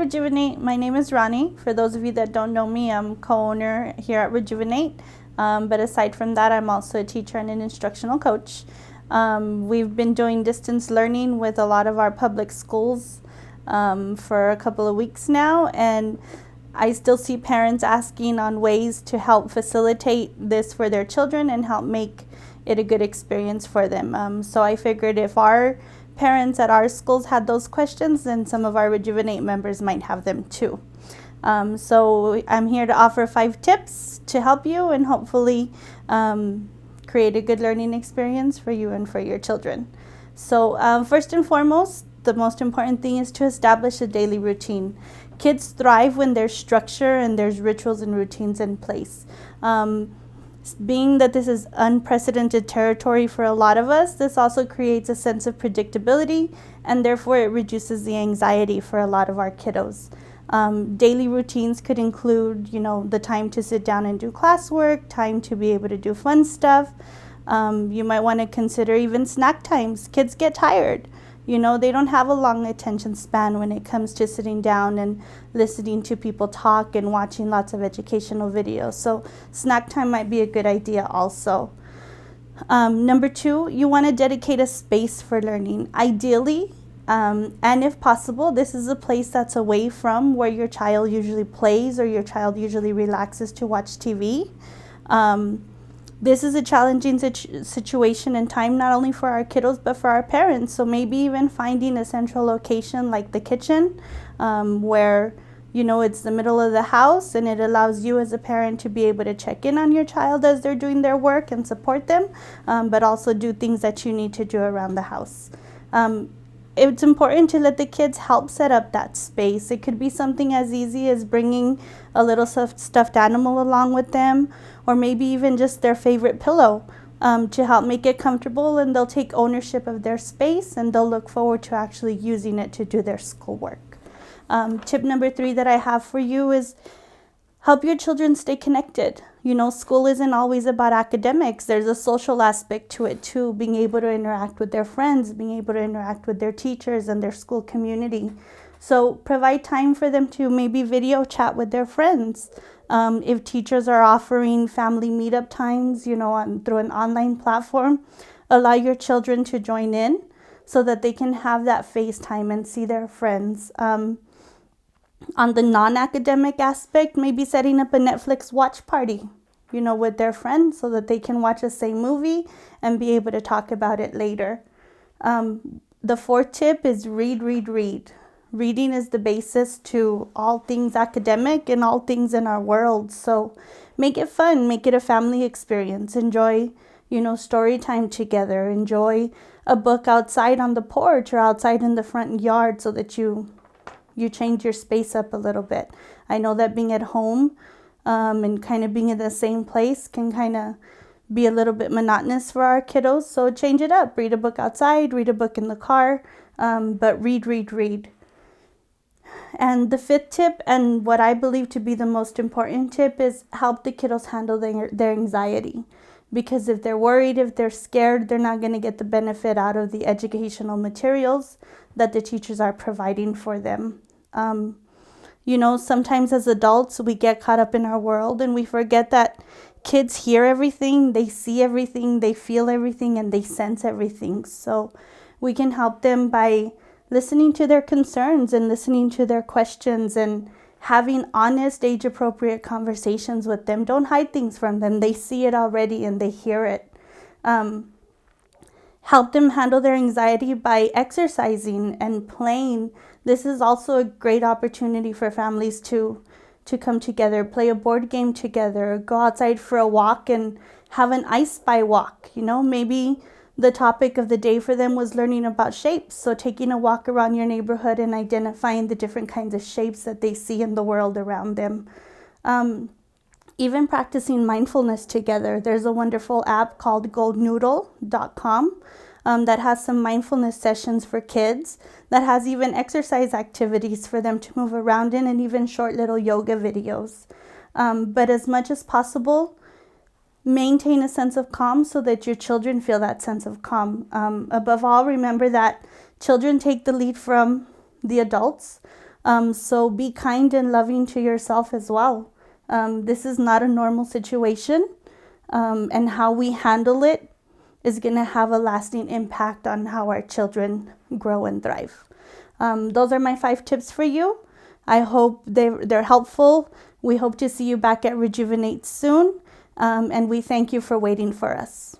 Rejuvenate. My name is Ronnie. For those of you that don't know me, I'm co-owner here at Rejuvenate. But aside from that, I'm also a teacher and an instructional coach. We've been doing distance learning with a lot of our public schools for a couple of weeks now, and I still see parents asking on ways to help facilitate this for their children and help make it a good experience for them. So I figured if our parents at our schools had those questions, then some of our Rejuvenate members might have them too. So I'm here to offer 5 tips to help you and hopefully create a good learning experience for you and for your children. So first and foremost, the most important thing is to establish a daily routine. Kids thrive when there's structure and there's rituals and routines in place. Being that this is unprecedented territory for a lot of us, this also creates a sense of predictability, and therefore it reduces the anxiety for a lot of our kiddos. Daily routines could include, the time to sit down and do classwork, time to be able to do fun stuff. You might want to consider even snack times. Kids get tired. They don't have a long attention span when it comes to sitting down and listening to people talk and watching lots of educational videos. So snack time might be a good idea also. Number 2, you want to dedicate a space for learning. Ideally, and if possible, this is a place that's away from where your child usually plays or your child usually relaxes to watch TV. This is a challenging situation and time not only for our kiddos but for our parents. So maybe even finding a central location like the kitchen where it's the middle of the house and it allows you as a parent to be able to check in on your child as they're doing their work and support them, but also do things that you need to do around the house. It's important to let the kids help set up that space. It could be something as easy as bringing a little stuffed animal along with them, or maybe even just their favorite pillow to help make it comfortable, and they'll take ownership of their space and they'll look forward to actually using it to do their schoolwork. Tip number 3 that I have for you is help your children stay connected. School isn't always about academics. There's a social aspect to it too, being able to interact with their friends, being able to interact with their teachers and their school community. So provide time for them to maybe video chat with their friends. If teachers are offering family meetup times, through an online platform, allow your children to join in so that they can have that FaceTime and see their friends. On the non-academic aspect, maybe setting up a Netflix watch party, with their friends so that they can watch the same movie and be able to talk about it later. The 4th tip is read. Reading is the basis to all things academic and all things in our world. So make it fun, make it a family experience. Enjoy, story time together. Enjoy a book outside on the porch or outside in the front yard so that you change your space up a little bit. I know that being at home and kind of being in the same place can kind of be a little bit monotonous for our kiddos. So change it up. Read a book outside, read a book in the car, but read. And the 5th tip, and what I believe to be the most important tip, is help the kiddos handle their anxiety. Because if they're worried, if they're scared, they're not going to get the benefit out of the educational materials that the teachers are providing for them. Sometimes as adults, we get caught up in our world and we forget that kids hear everything, they see everything, they feel everything, and they sense everything. So we can help them by listening to their concerns and listening to their questions and having honest, age-appropriate conversations with them. Don't hide things from them. They see it already and they hear it. Help them handle their anxiety by exercising and playing. This is also a great opportunity for families to come together, play a board game together, go outside for a walk and have an I Spy walk. Maybe the topic of the day for them was learning about shapes. So taking a walk around your neighborhood and identifying the different kinds of shapes that they see in the world around them. Even practicing mindfulness together. There's a wonderful app called goldnoodle.com that has some mindfulness sessions for kids, that has even exercise activities for them to move around in and even short little yoga videos. But as much as possible, maintain a sense of calm so that your children feel that sense of calm. Above all, remember that children take the lead from the adults. So be kind and loving to yourself as well. This is not a normal situation, and how we handle it is going to have a lasting impact on how our children grow and thrive. Those are my 5 tips for you. I hope they're helpful. We hope to see you back at Rejuvenate soon, and we thank you for waiting for us.